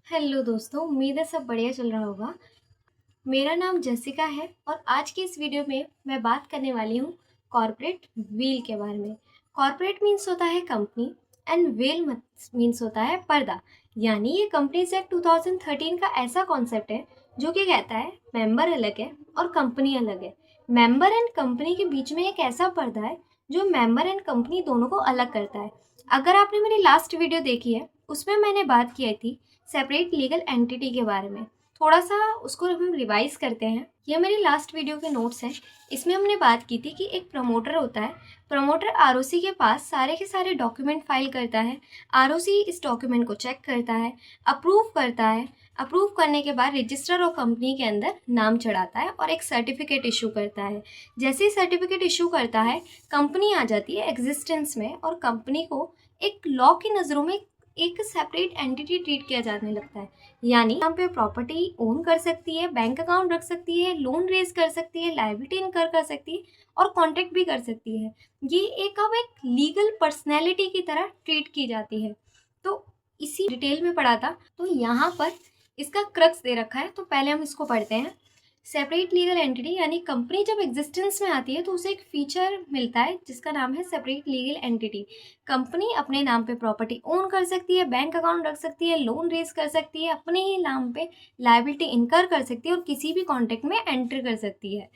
Hello दोस्तों, उम्मीद है सब बढ़िया चल रहा होगा। मेरा नाम जसिका है और आज की इस वीडियो में मैं बात करने वाली हूँ कॉर्पोरेट व्हील के बारे में। कॉर्पोरेट मीन्स होता है कंपनी एंड व्हील मीन्स होता है पर्दा। यानी ये कंपनीज एक्ट 2013 का ऐसा कॉन्सेप्ट है जो कि कहता है मेंबर अलग है और कंपनी अलग है। मेंबर एंड कंपनी के बीच में एक ऐसा पर्दा है जो मेंबर एंड कंपनी दोनों को अलग करता है। अगर आपने मेरी लास्ट वीडियो देखी है उसमें मैंने बात की थी सेपरेट लीगल एंटिटी के बारे में। थोड़ा सा उसको हम रिवाइज करते हैं। ये मेरी लास्ट वीडियो के नोट्स हैं। इसमें हमने बात की थी कि एक प्रमोटर होता है। प्रमोटर आरओसी के पास सारे के सारे डॉक्यूमेंट फाइल करता है। आरओसी इस डॉक्यूमेंट को चेक करता है, अप्रूव करता है। अप्रूव करने के बाद रजिस्टर और कंपनी के अंदर नाम चढ़ाता है और एक सर्टिफिकेट इशू करता है। जैसे ही सर्टिफिकेट इशू करता है, कंपनी आ जाती है एग्जिस्टेंस में और कंपनी को एक लॉ की नज़रों में एक सेपरेट एंटिटी ट्रीट किया जाने लगता है। यानी यहाँ पे प्रॉपर्टी ओन कर सकती है, बैंक अकाउंट रख सकती है, लोन रेज कर सकती है, लायबिलिटी इनकर कर सकती है और कॉन्ट्रैक्ट भी कर सकती है। ये एक लीगल पर्सनैलिटी की तरह ट्रीट की जाती है। तो इसी डिटेल में पढ़ा था, तो यहाँ पर इसका क्रक्स दे रखा है। तो पहले हम इसको पढ़ते हैं। सेपरेट लीगल एंटिटी यानी कंपनी जब एग्जिस्टेंस में आती है तो उसे एक फीचर मिलता है जिसका नाम है सेपरेट लीगल एंटिटी। कंपनी अपने नाम पे प्रॉपर्टी ओन कर सकती है, बैंक अकाउंट रख सकती है, लोन रेज कर सकती है, अपने ही नाम पे लायबिलिटी इनकर कर सकती है और किसी भी कॉन्ट्रैक्ट में एंटर कर सकती है।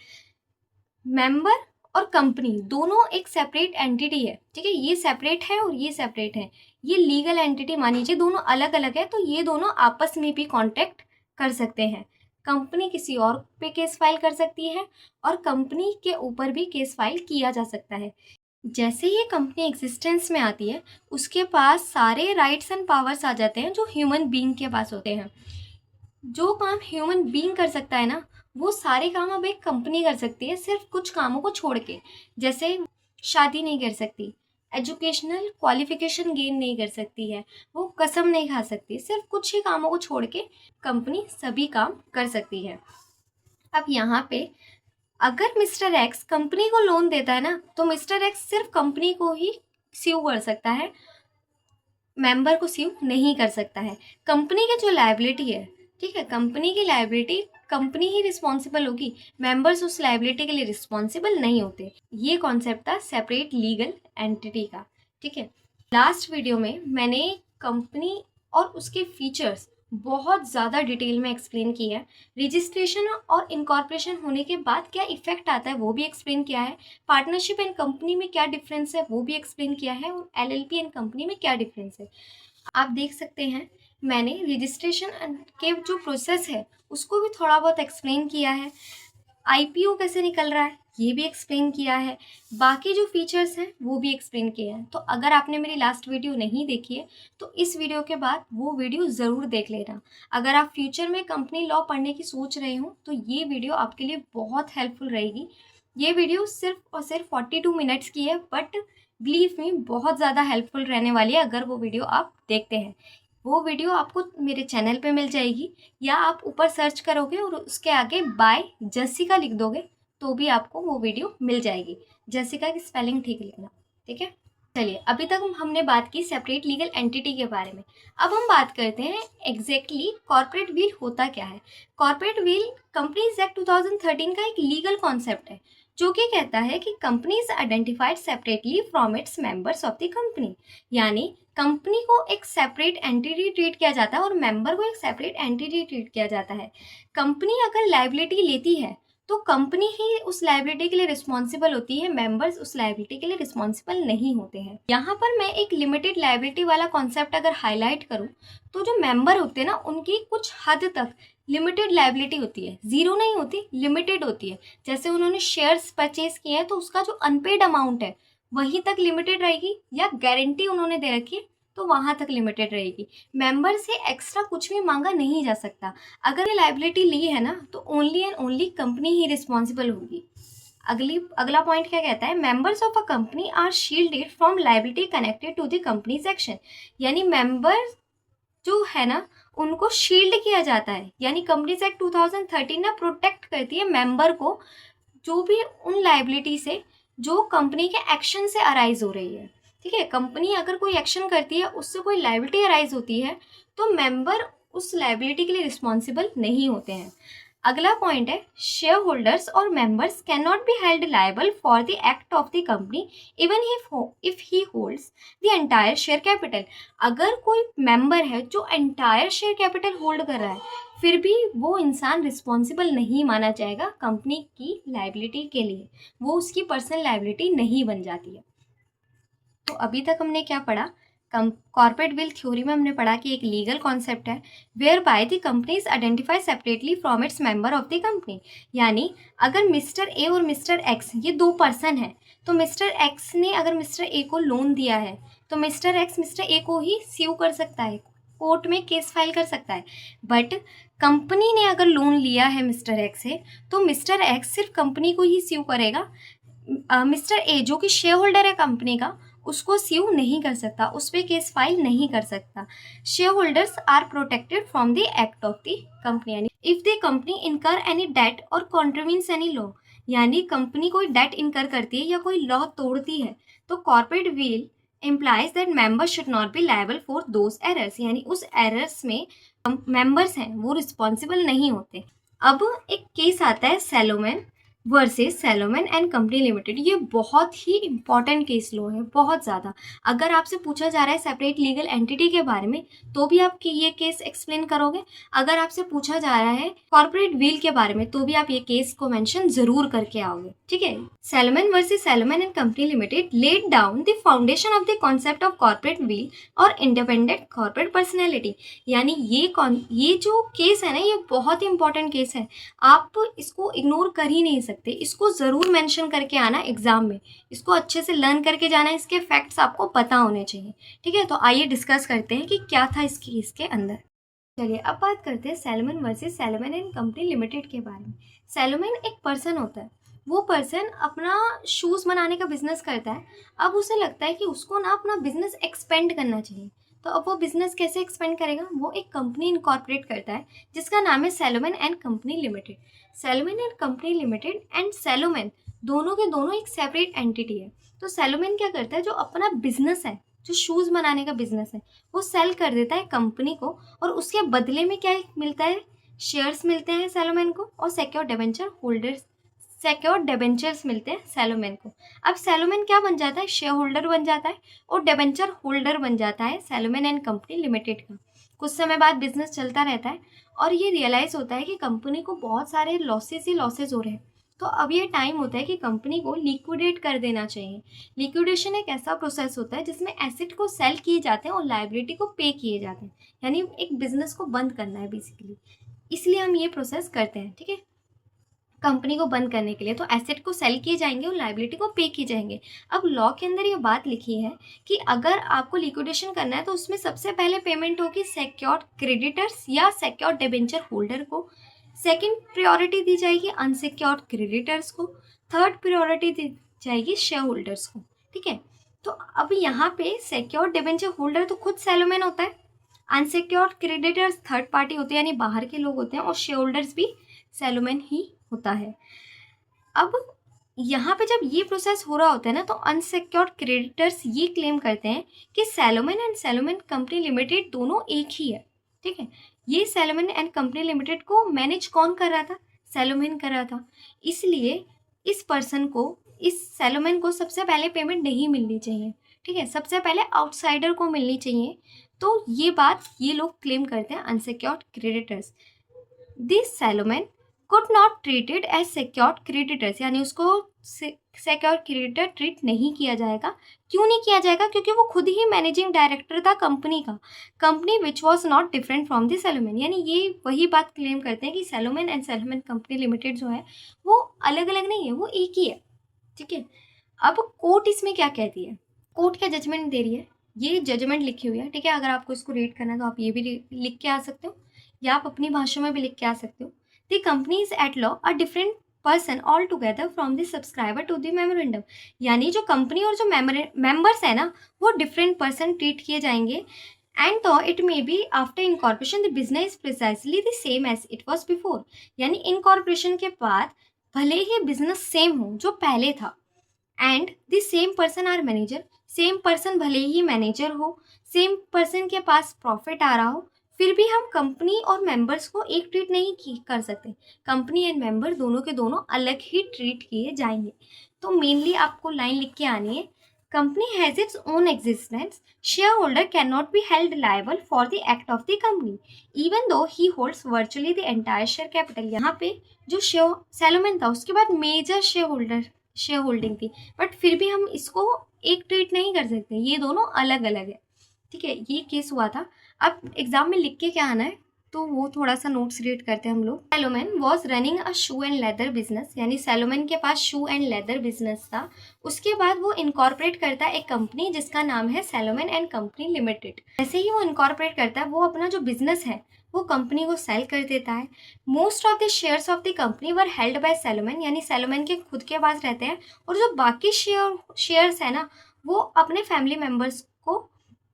मेंबर और कंपनी दोनों एक सेपरेट एंटिटी है, ठीक है। ये सेपरेट है और ये सेपरेट है। ये लीगल एंटिटी मानी जाए, दोनों अलग अलग है तो ये दोनों आपस में भी कॉन्ट्रैक्ट कर सकते हैं। कंपनी किसी और पे केस फाइल कर सकती है और कंपनी के ऊपर भी केस फाइल किया जा सकता है। जैसे ही कंपनी एग्जिस्टेंस में आती है उसके पास सारे राइट्स एंड पावर्स आ जाते हैं जो ह्यूमन बीइंग के पास होते हैं। जो काम ह्यूमन बीइंग कर सकता है ना, वो सारे काम अब एक कंपनी कर सकती है, सिर्फ कुछ कामों को छोड़ के। जैसे शादी नहीं कर सकती, एजुकेशनल क्वालिफिकेशन गेन नहीं कर सकती है, वो कसम नहीं खा सकती, सिर्फ कुछ ही कामों को छोड़ के कंपनी सभी काम कर सकती है। अब यहाँ पे अगर मिस्टर एक्स कंपनी को लोन देता है ना, तो मिस्टर एक्स सिर्फ कंपनी को ही स्यू कर सकता है, मेंबर को स्यू नहीं कर सकता है। कंपनी की जो लायबिलिटी है, ठीक है, कंपनी की लायबिलिटी कंपनी ही रिस्पॉन्सिबल होगी, मेंबर्स उस लायबिलिटी के लिए रिस्पॉन्सिबल नहीं होते। ये कॉन्सेप्ट था सेपरेट लीगल एंटिटी का, ठीक है। लास्ट वीडियो में मैंने कंपनी और उसके फीचर्स बहुत ज़्यादा डिटेल में एक्सप्लेन किया है। रजिस्ट्रेशन और इनकॉर्पोरेशन होने के बाद क्या इफेक्ट आता है वो भी एक्सप्लेन किया है। पार्टनरशिप एंड कंपनी में क्या डिफरेंस है वो भी एक्सप्लेन किया है और एलएलपी एंड कंपनी में क्या डिफरेंस है आप देख सकते हैं। मैंने रजिस्ट्रेशन के जो प्रोसेस है उसको भी थोड़ा बहुत एक्सप्लेन किया है। आईपीओ कैसे निकल रहा है ये भी एक्सप्लेन किया है। बाकी जो फीचर्स हैं वो भी एक्सप्लेन किए हैं। तो अगर आपने मेरी लास्ट वीडियो नहीं देखी है तो इस वीडियो के बाद वो वीडियो ज़रूर देख लेना। अगर आप फ्यूचर में कंपनी लॉ पढ़ने की सोच रहे हो तो ये वीडियो आपके लिए बहुत हेल्पफुल रहेगी। ये वीडियो सिर्फ और सिर्फ 42 मिनट्स की है, बट बिलीव मी बहुत ज़्यादा हेल्पफुल रहने वाली है अगर वो वीडियो आप देखते हैं। वो वीडियो आपको मेरे चैनल पे मिल जाएगी या आप ऊपर सर्च करोगे और उसके आगे बाय जसिका लिख दोगे तो भी आपको वो वीडियो मिल जाएगी। जसिका की स्पेलिंग ठीक लिखना, ठीक है। चलिए, अभी तक हमने बात की सेपरेट लीगल एंटिटी के बारे में। अब हम बात करते हैं एग्जैक्टली कॉर्पोरेट व्हील होता क्या है। कॉर्पोरेट व्हील कंपनीज एक्ट 2013 का एक लीगल कॉन्सेप्ट है जो कि कहता है कि company is identified separately from its members of the company. यानी कंपनी को एक सेपरेट एंटिटी ट्रीट किया जाता है और मेंबर को एक सेपरेट एंटिटी ट्रीट किया जाता है। कंपनी अगर लायबिलिटी लेती है तो कंपनी ही उस लायबिलिटी के लिए रिस्पॉन्सिबल होती है, मेंबर्स उस लायबिलिटी के लिए रिस्पॉन्सिबल नहीं होते हैं। यहाँ पर मैं एक लिमिटेड लायबिलिटी वाला कॉन्सेप्ट अगर हाईलाइट करूँ तो जो मेंबर होते हैं ना उनकी कुछ हद तक लिमिटेड लायबिलिटी होती है, जीरो नहीं होती, लिमिटेड होती है। जैसे उन्होंने शेयर्स परचेज किए हैं तो उसका जो अनपेड अमाउंट है वहीं तक लिमिटेड रहेगी, या गारंटी उन्होंने दे रखी है तो वहां तक लिमिटेड रहेगी। मेंबर से एक्स्ट्रा कुछ भी मांगा नहीं जा सकता। अगर ये लायबिलिटी ली है ना तो ओनली एंड ओनली कंपनी ही रिस्पॉन्सिबल होगी। अगला पॉइंट क्या कहता है, members of a company are shielded from liability connected to the company's action. यानी मेंबर जो है ना उनको शील्ड किया जाता है, यानी कंपनीज एक्ट 2013 ना प्रोटेक्ट करती है मेंबर को जो भी उन लायबिलिटी से जो कंपनी के एक्शन से अराइज हो रही है, ठीक है। कंपनी अगर कोई एक्शन करती है उससे कोई लायबिलिटी अराइज होती है तो मेंबर उस लाइबिलिटी के लिए रिस्पॉन्सिबल नहीं होते हैं। अगला पॉइंट है, शेयर होल्डर्स और members can not be held liable for the act of the company even if he holds the entire share capital. अगर कोई मेंबर है जो एंटायर शेयर कैपिटल होल्ड कर रहा है, फिर भी वो इंसान रिस्पॉन्सिबल नहीं माना जाएगा कंपनी की लायबिलिटी के लिए, वो उसकी पर्सनल लायबिलिटी नहीं बन जाती है। तो अभी तक हमने क्या पढ़ा, कॉर्पोरेट विल थ्योरी में हमने पढ़ा कि एक लीगल कॉन्सेप्ट है whereby the company's identify separately from its member of the company. यानी अगर मिस्टर ए और मिस्टर एक्स ये दो पर्सन हैं, तो मिस्टर एक्स ने अगर मिस्टर ए को लोन दिया है तो मिस्टर एक्स मिस्टर ए को ही स्यू कर सकता है, कोर्ट में केस फाइल कर सकता है। बट कंपनी ने अगर लोन लिया है मिस्टर एक्स से, तो मिस्टर एक्स सिर्फ कंपनी को ही स्यू करेगा। मिस्टर ए जो कि शेयर होल्डर है कंपनी का, उसको स्यू नहीं कर सकता, उस पर केस फाइल नहीं कर सकता। Shareholders are protected from the act of the company. यानी if the company incur any debt और कॉन्ट्रीवीन्स एनी लॉ, यानी कंपनी कोई डेट इनकर करती है या कोई लॉ तोड़ती है, तो corporate veil implies that members should not be liable for those errors। यानी उस एरर्स में मेंबर्स हैं वो रिस्पॉन्सिबल नहीं होते। अब एक केस आता है Salomon versus Salomon and company limited. ये बहुत ही इंपॉर्टेंट केस लो है, बहुत ज़्यादा। अगर आपसे पूछा जा रहा है सेपरेट लीगल एंटिटी के बारे में, तो भी आप ये केस एक्सप्लेन करोगे। अगर आपसे पूछा जा रहा है कॉर्पोरेट विल के बारे में, तो भी आप ये केस को मेंशन जरूर करके आओगे, ठीक है। Salomon versus Salomon and company limited laid down the foundation of the concept of corporate will और इंडिपेंडेंट कॉर्पोरेट पर्सनैलिटी। यानी ये जो केस है ना, ये बहुत ही इंपॉर्टेंट केस है, आप इसको इग्नोर कर ही नहीं सकते, इसको ज़रूर मेंशन करके आना एग्जाम में, इसको अच्छे से लर्न करके जाना, इसके फैक्ट्स आपको पता होने चाहिए, ठीक है। तो आइए डिस्कस करते हैं कि क्या था इस केस के अंदर। चलिए अब बात करते हैं Salomon versus Salomon and company limited के बारे में। सैलोमन एक पर्सन होता है, वो पर्सन अपना शूज़ बनाने का बिजनेस करता है। अब उसे लगता है कि उसको ना अपना बिजनेस एक्सपेंड करना चाहिए, तो अब वो बिजनेस कैसे एक्सपेंड करेगा, वो एक कंपनी इनकॉर्पोरेट करता है जिसका नाम है Salomon and company limited. Salomon and company limited and Salomon दोनों के दोनों एक सेपरेट एंटिटी है। तो सैलोमन क्या करता है, जो अपना बिजनेस है, जो शूज़ बनाने का बिजनेस है, वो सेल कर देता है कंपनी को, और उसके बदले में क्या मिलता है, शेयर्स मिलते हैं सैलोमन को, और सिक्योर्ड डिबेंचर्स मिलते हैं सैलोमन को। अब सैलोमन क्या बन जाता है, शेयर होल्डर बन जाता है और डिबेंचर होल्डर बन जाता है सैलोमन एंड कंपनी लिमिटेड का। कुछ समय बाद बिजनेस चलता रहता है और ये रियलाइज़ होता है कि कंपनी को बहुत सारे लॉसेस ही लॉसेस हो रहे हैं। तो अब ये टाइम होता है कि कंपनी को लिक्विडेट कर देना चाहिए। लिक्विडेशन एक ऐसा प्रोसेस होता है जिसमें एसेट को सेल किए जाते हैं और लायबिलिटी को पे किए जाते हैं, यानी एक बिजनेस को बंद करना है बेसिकली, इसलिए हम ये प्रोसेस करते हैं, ठीक है। कंपनी को बंद करने के लिए तो एसेट को सेल किए जाएंगे और लायबिलिटी को पे किए जाएंगे। अब लॉ के अंदर ये बात लिखी है कि अगर आपको लिक्विडेशन करना है तो उसमें सबसे पहले पेमेंट होगी सिक्योर्ड क्रेडिटर्स या सिक्योर्ड डिबेंचर होल्डर को, सेकंड प्रायोरिटी दी जाएगी अनसिक्योर्ड क्रेडिटर्स को, थर्ड प्रायोरिटी दी जाएगी शेयर होल्डर्स को, ठीक है। तो अब यहाँ पे सिक्योर्ड डिबेंचर होल्डर तो खुद सैलोमन होता है, अनसिक्योर्ड क्रेडिटर्स थर्ड पार्टी होते हैं यानी बाहर के लोग होते हैं, और शेयर होल्डर्स भी सैलोमन ही होता है। अब यहाँ पे जब ये प्रोसेस हो रहा होता है ना, तो अनसिक्योर्ड क्रेडिटर्स ये क्लेम करते हैं कि Salomon and Salomon company limited दोनों एक ही है, ठीक है। ये सैलोमन एंड कंपनी लिमिटेड को मैनेज कौन कर रहा था, सैलोमन कर रहा था, इसलिए इस पर्सन को, इस सैलोमन को सबसे पहले पेमेंट नहीं मिलनी चाहिए, ठीक है, सबसे पहले आउटसाइडर को मिलनी चाहिए। तो ये बात ये लोग क्लेम करते हैं unsecured creditors. This Salomon could not treated as secured creditors, यानी उसको सिक्योर्ड क्रेडिटर ट्रीट नहीं किया जाएगा। क्यों नहीं किया जाएगा, क्योंकि वो खुद ही मैनेजिंग डायरेक्टर था कंपनी का, company which was not different from the Salomon. यानी ये वही बात क्लेम करते हैं कि Salomon and Salomon company limited जो है वो अलग अलग नहीं है, वो एक ही है, ठीक है। अब कोर्ट इसमें क्या कहती है, कोर्ट क्या जजमेंट दे रही है, ये जजमेंट लिखी हुई है, ठीक है। अगर आपको इसको रीड करना है तो आप ये भी लिख के आ सकते हो या आप अपनी भाषा में भी लिख के आ सकते हो। The companies at law are different person altogether from the subscriber to the memorandum। यानी जो कंपनी और जो मेंबर्स है ना, वो डिफरेंट पर्सन ट्रीट किए जाएंगे। एंड तो it may be after incorporation the business precisely the same as it was before. यानी इनकॉर्पोरेशन के बाद भले ही बिजनेस सेम हो जो पहले था, and the same person are manager, same person भले ही मैनेजर हो, सेम पर्सन के पास प्रॉफिट आ रहा हो, फिर भी हम कंपनी और मेंबर्स को एक ट्रीट नहीं कर सकते, कंपनी एंड मेंबर दोनों के दोनों अलग ही ट्रीट किए जाएंगे। तो मेनली आपको लाइन लिख के आनी है, company has its own existence, share holder can not be held liable for the act of the company even though he holds virtually the entire share capital. यहाँ पे जो सैलोमन था उसके बाद मेजर शेयर होल्डिंग थी, but फिर भी हम इसको एक ट्रीट नहीं कर सकते, ये दोनों अलग अलग है। ठीक है, ये केस हुआ था। अब एग्जाम में लिख के क्या आना है, तो वो थोड़ा सा नोट्स रीड करते हैं हम लोग। Salomon was running a shoe and leather business, यानी सैलोमन के पास शू एंड लेदर बिजनेस था। उसके बाद वो इनकॉर्पोरेट करता है एक कंपनी जिसका नाम है सैलोमन एंड कंपनी लिमिटेड। जैसे ही वो इनकॉर्पोरेट करता है, वो अपना जो बिजनेस है वो कंपनी को सेल कर देता है। Most of the shares of the company were held by Salomon, यानी सैलोमन के खुद के पास रहते हैं, और जो बाकी शेयर्स है ना वो अपने फैमिली मेम्बर्स को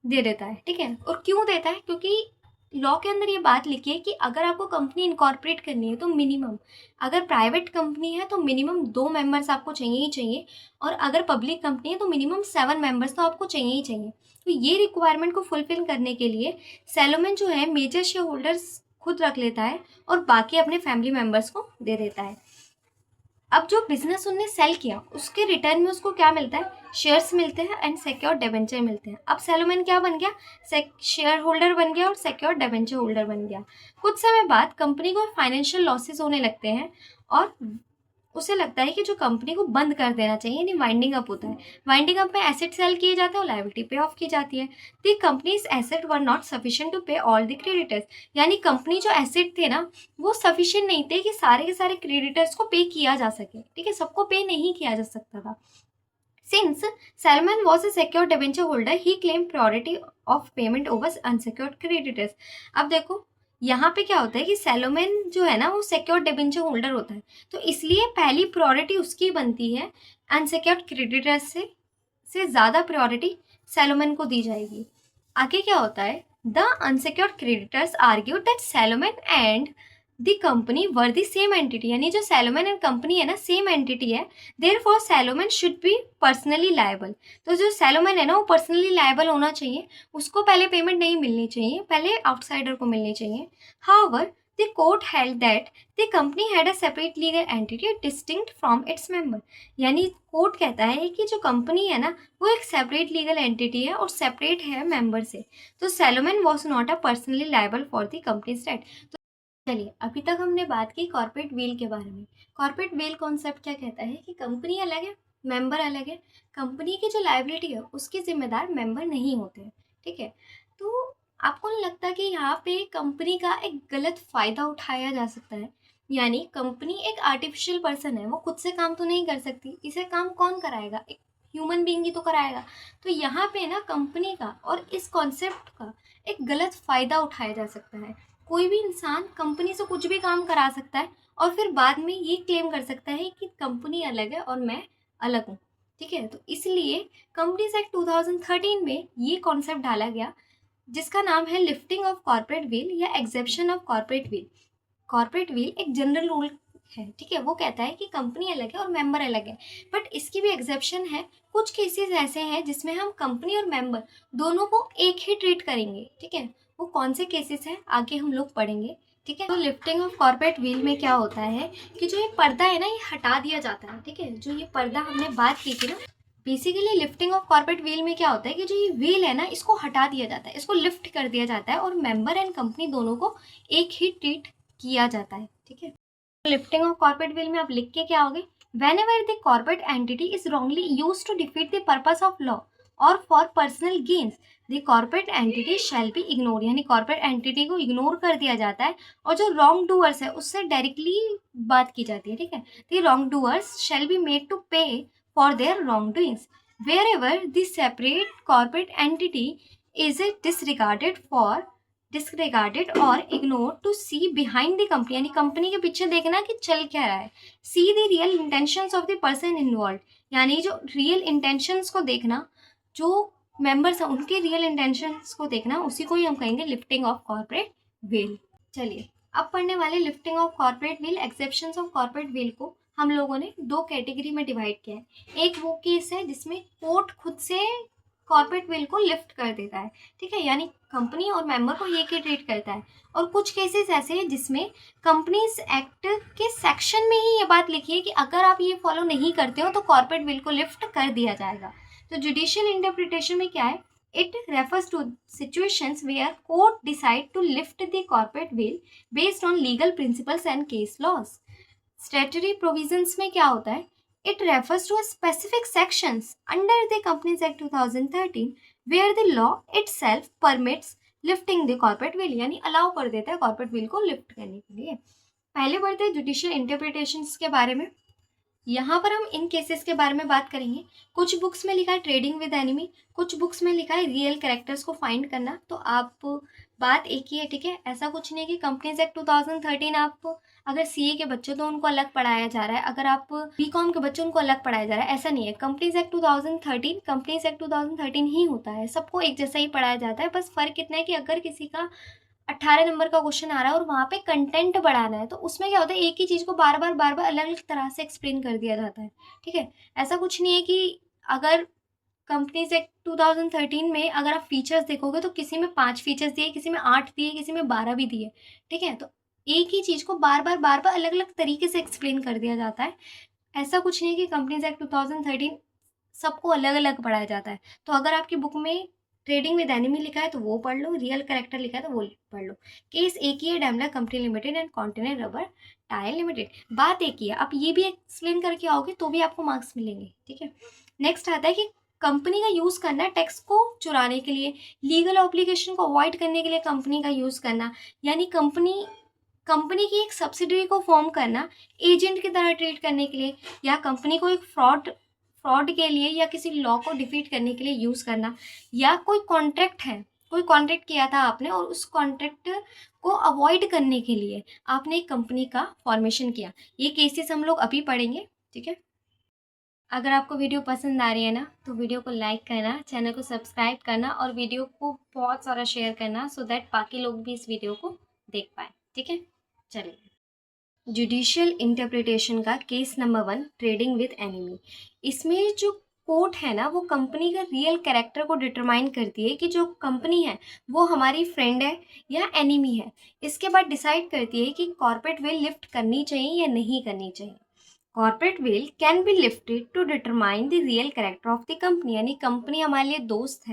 दे देता है। ठीक है, और क्यों देता है, क्योंकि लॉ के अंदर ये बात लिखी है कि अगर आपको कंपनी इनकॉर्पोरेट करनी है तो मिनिमम, अगर प्राइवेट कंपनी है तो मिनिमम 2 मेंबर्स आपको चाहिए ही चाहिए, और अगर पब्लिक कंपनी है तो मिनिमम 7 मेंबर्स तो आपको चाहिए ही चाहिए। तो ये रिक्वायरमेंट को फुलफिल करने के लिए सैलोमन जो है मेजर शेयर होल्डर्स खुद रख लेता है और बाकी अपने फैमिली मेम्बर्स को दे देता है। अब जो बिजनेस उनने सेल किया उसके रिटर्न में उसको क्या मिलता है, शेयर्स मिलते हैं एंड सिक्योर्ड डिबेंचर मिलते हैं। अब सैलोमन क्या बन गया, शेयर होल्डर बन गया और सिक्योर्ड डिबेंचर होल्डर बन गया। कुछ समय बाद कंपनी को फाइनेंशियल लॉसेस होने लगते हैं और उसे लगता है कि जो कंपनी को बंद कर देना चाहिए, यानी वाइंडिंग अप होता है। वाइंडिंग अप में एसेट सेल किए जाते हैं और लायबिलिटी पे ऑफ की जाती है। The companies asset were not sufficient to pay all the creditors, यानी कंपनी जो एसेट थे ना वो सफिशिएंट नहीं थे कि सारे के सारे क्रेडिटर्स को पे किया जा सके। ठीक है, सबको पे नहीं किया जा सकता था। Since Salman was a secured debenture holder, he claimed priority of payment over unsecured creditors. अब देखो यहाँ पे क्या होता है कि सैलोमन जो है ना वो सिक्योर्ड डिबेंचर होल्डर होता है, तो इसलिए पहली प्रायोरिटी उसकी बनती है, अनसिक्योर्ड क्रेडिटर्स से ज़्यादा प्रायोरिटी सैलोमन को दी जाएगी। आगे क्या होता है, the unsecured creditors argue that Salomon and the company were the same entity, यानी जो सैलोमन एंड कंपनी है ना सेम एंटिटी है, therefore Salomon should be personally liable. तो जो सैलोमन है ना वो पर्सनली लायबल होना चाहिए, उसको पहले पेमेंट नहीं मिलनी चाहिए, पहले आउटसाइडर को मिलनी चाहिए। However the court held that the company had a separate legal entity distinct from its member, यानी कोर्ट कहता है कि जो कंपनी है ना वो एक सेपरेट लीगल एंटिटी है और सेपरेट है मेंबर से। तो Salomon was not a personally liable for the company's debt. चलिए, अभी तक हमने बात की कॉर्पोरेट वेल के बारे में। कॉर्पोरेट वेल कॉन्सेप्ट क्या कहता है कि कंपनी अलग है, मेंबर अलग है, कंपनी की जो लायबिलिटी है उसके जिम्मेदार मेंबर नहीं होते हैं। ठीक है, तो आपको नहीं लगता कि यहाँ पे कंपनी का एक गलत फ़ायदा उठाया जा सकता है, यानी कंपनी एक आर्टिफिशियल पर्सन है, वो खुद से काम तो नहीं कर सकती, इसे काम कौन कराएगा, एक ह्यूमन बीइंग ही तो कराएगा। तो यहाँ पे ना कंपनी का और इस कॉन्सेप्ट का एक गलत फ़ायदा उठाया जा सकता है। कोई भी इंसान कंपनी से कुछ भी काम करा सकता है और फिर बाद में ये क्लेम कर सकता है कि कंपनी अलग है और मैं अलग हूँ। ठीक है, तो इसलिए कंपनीज एक्ट 2013 में ये कॉन्सेप्ट डाला गया जिसका नाम है लिफ्टिंग ऑफ कॉर्पोरेट व्हील या exemption of corporate wheel. Corporate wheel एक जनरल रूल है, ठीक है, वो कहता है कि कंपनी अलग है और मेंबर अलग है, बट इसकी भी एग्जेप्शन है। कुछ केसेस ऐसे हैं जिसमें हम कंपनी और मेंबर दोनों को एक ही ट्रीट करेंगे। ठीक है, वो कौन से केसेस हैं आगे हम लोग पढ़ेंगे। ठीक है, तो लिफ्टिंग ऑफ कॉर्पोरेट व्हील में क्या होता है कि जो ये पर्दा है ना ये हटा दिया जाता है। ठीक है, जो ये पर्दा हमने बात की थी ना, basically lifting of corporate wheel में क्या होता है कि जो ये व्हील है ना इसको हटा दिया जाता है, इसको लिफ्ट कर दिया जाता है और मेंबर एंड कंपनी दोनों को एक ही ट्रीट किया जाता है। ठीक है, लिफ्टिंग ऑफ कॉर्पोरेट व्हील में आप लिख के क्या होगे, whenever the corporate entity is wrongly used to defeat the purpose of law or for personal gains, the corporate entity shall be ignored, यानी corporate entity को इग्नोर कर दिया जाता है और जो wrong doers है उससे डायरेक्टली बात की जाती है। ठीक है, the wrong doers shall be made to pay for their wrongdoings wherever the separate corporate entity is disregarded और ignore to see behind the company, यानी कंपनी के पीछे देखना कि चल क्या रहा है। see the real intentions of the person involved, यानी जो रियल इंटेंशंस को देखना, जो मेंबर्स हैं उनके रियल इंटेंशंस को देखना, उसी को ही हम कहेंगे लिफ्टिंग ऑफ कॉर्पोरेट व्हील। चलिए, अब पढ़ने वाले lifting of corporate wheel, exceptions of corporate wheel को हम लोगों ने 2 कैटेगरी में डिवाइड किया है। एक वो केस है जिसमें कोर्ट खुद से कॉर्पोरेट विल को लिफ्ट कर देता है, ठीक है, यानी कंपनी और मेंबर को एक ही ट्रीट करता है। और कुछ केसेस ऐसे हैं जिसमें कंपनीज एक्ट के सेक्शन में ही ये बात लिखी है कि अगर आप ये फॉलो नहीं करते हो तो कॉर्पोरेट विल को लिफ्ट कर दिया जाएगा। तो जुडिशियल इंटरप्रिटेशन में क्या है, it refers to situations where court decide to lift the corporate veil based on legal principles and case laws. Statutory provisions में क्या होता है, it refers to a specific sections under the Companies Act 2013 where the law itself permits lifting the corporate will, यानी allow कर देता है corporate will को lift करने के लिए। पहले बढ़ते हैं जुडिशियल इंटरप्रिटेशंस के बारे में। यहाँ पर हम इन केसेस के बारे में बात करेंगे। कुछ बुक्स में लिखा है ट्रेडिंग विद एनिमी, कुछ बुक्स में लिखा है रियल कैरेक्टर्स को फाइंड करना। तो आप बात एक ही है, ठीक है, ऐसा कुछ नहीं है कि कंपनीज एक्ट 2013 आप अगर सीए के बच्चे तो उनको अलग पढ़ाया जा रहा है, अगर आप बीकॉम के बच्चे उनको अलग पढ़ाया जा रहा है, ऐसा नहीं है। कंपनीज एक्ट 2013 कंपनीज एक्ट 2013 ही होता है, सबको एक जैसा ही पढ़ाया जाता है। बस फर्क इतना है कि अगर किसी का 18 नंबर का क्वेश्चन आ रहा है और वहाँ पे कंटेंट बढ़ाना है तो उसमें क्या होता है, एक ही चीज़ को बार बार अलग अलग तरह से एक्सप्लेन कर दिया जाता है, ठीक है। ऐसा कुछ नहीं है कि अगर कंपनीज एक्ट 2013 में अगर आप फीचर्स देखोगे तो किसी में 5 फीचर्स दिए, किसी में 8 दिए, किसी में 12 भी दिए, ठीक है। तो एक ही चीज़ को बार बार अलग अलग तरीके से एक्सप्लेन कर दिया जाता है। ऐसा कुछ नहीं है कि कंपनीज एक्ट 2013 सबको अलग अलग पढ़ाया जाता है। तो अगर आपकी बुक में ट्रेडिंग विद एनिमी लिखा है तो वो पढ़ लो, रियल कैरेक्टर लिखा है तो वो पढ़ लो। केस एक ही है, Daimler company limited and continent rubber tyre limited, बात एक ही है। आप ये भी एक्सप्लेन करके आओगे तो भी आपको मार्क्स मिलेंगे, ठीक है। नेक्स्ट आता है कि कंपनी का यूज़ करना टैक्स को चुराने के लिए, लीगल ऑब्लिगेशन को अवॉइड करने के लिए कंपनी का यूज़ करना, यानी कंपनी की एक सब्सिडरी को फॉर्म करना एजेंट की तरह ट्रीट करने के लिए, या कंपनी को एक फ्रॉड के लिए या किसी लॉ को डिफीट करने के लिए यूज़ करना, या कोई कॉन्ट्रैक्ट किया था आपने और उस कॉन्ट्रैक्ट को अवॉइड करने के लिए आपने एक कंपनी का फॉर्मेशन किया। ये केसेस हम लोग अभी पढ़ेंगे, ठीक है। अगर आपको वीडियो पसंद आ रही है ना तो वीडियो को लाइक करना, चैनल को सब्सक्राइब करना और वीडियो को बहुत सारा शेयर करना सो दैट बाकी लोग भी इस वीडियो को देख पाए, ठीक है। चलिए, जुडिशियल इंटरप्रिटेशन का case number 1 trading with enemy. इसमें जो कोर्ट है ना वो कंपनी का रियल कैरेक्टर को डिटरमाइन करती है कि जो कंपनी है वो हमारी फ्रेंड है या एनिमी है। इसके बाद डिसाइड करती है कि कॉर्पोरेट विल लिफ्ट करनी चाहिए या नहीं करनी चाहिए। Corporate veil can be lifted to determine the real character of the company, यानी कंपनी हमारे लिए दोस्त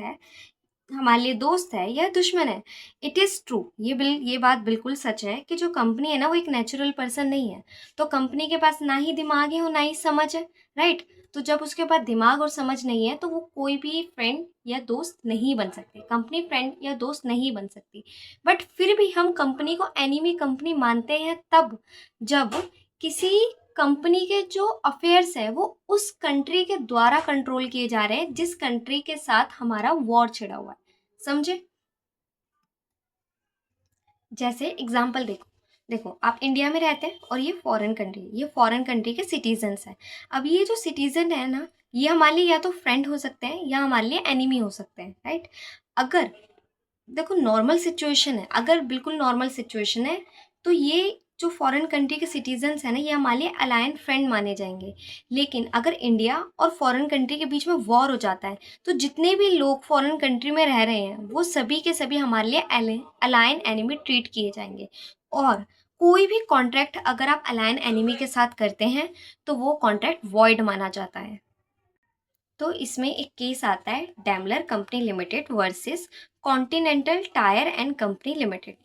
है या दुश्मन है। इट इज़ ट्रू, ये बात बिल्कुल सच है कि जो कंपनी है ना वो एक नेचुरल पर्सन नहीं है। तो कंपनी के पास ना ही दिमाग है और ना ही समझ है, राइट। तो जब उसके पास दिमाग और समझ नहीं है तो वो कोई भी फ्रेंड या दोस्त नहीं बन सकती, कंपनी फ्रेंड या दोस्त नहीं बन सकती। बट फिर भी हम कंपनी को एनिमी कंपनी मानते हैं तब जब किसी कंपनी के जो अफेयर्स है वो उस कंट्री के द्वारा कंट्रोल किए जा रहे हैं जिस कंट्री के साथ हमारा वॉर छिड़ा हुआ है, समझे। जैसे एग्जाम्पल देखो आप इंडिया में रहते हैं और ये फॉरेन कंट्री के सिटीजन्स हैं। अब ये जो सिटीजन है ना ये हमारे लिए या तो फ्रेंड हो सकते हैं या हमारे लिए एनिमी हो सकते हैं, राइट। अगर देखो नॉर्मल सिचुएशन है, अगर बिल्कुल नॉर्मल सिचुएशन है तो ये जो फॉरेन कंट्री के सिटीजन्स हैं ना ये हमारे लिए अलायन फ्रेंड माने जाएंगे। लेकिन अगर इंडिया और फॉरेन कंट्री के बीच में वॉर हो जाता है तो जितने भी लोग फॉरेन कंट्री में रह रहे हैं वो सभी के सभी हमारे लिए अलायन एनिमी ट्रीट किए जाएंगे। और कोई भी कॉन्ट्रैक्ट अगर आप अलायन एनिमी के साथ करते हैं तो वो कॉन्ट्रैक्ट वॉइड माना जाता है। तो इसमें एक केस आता है Daimler company limited versus continental tyre and company limited.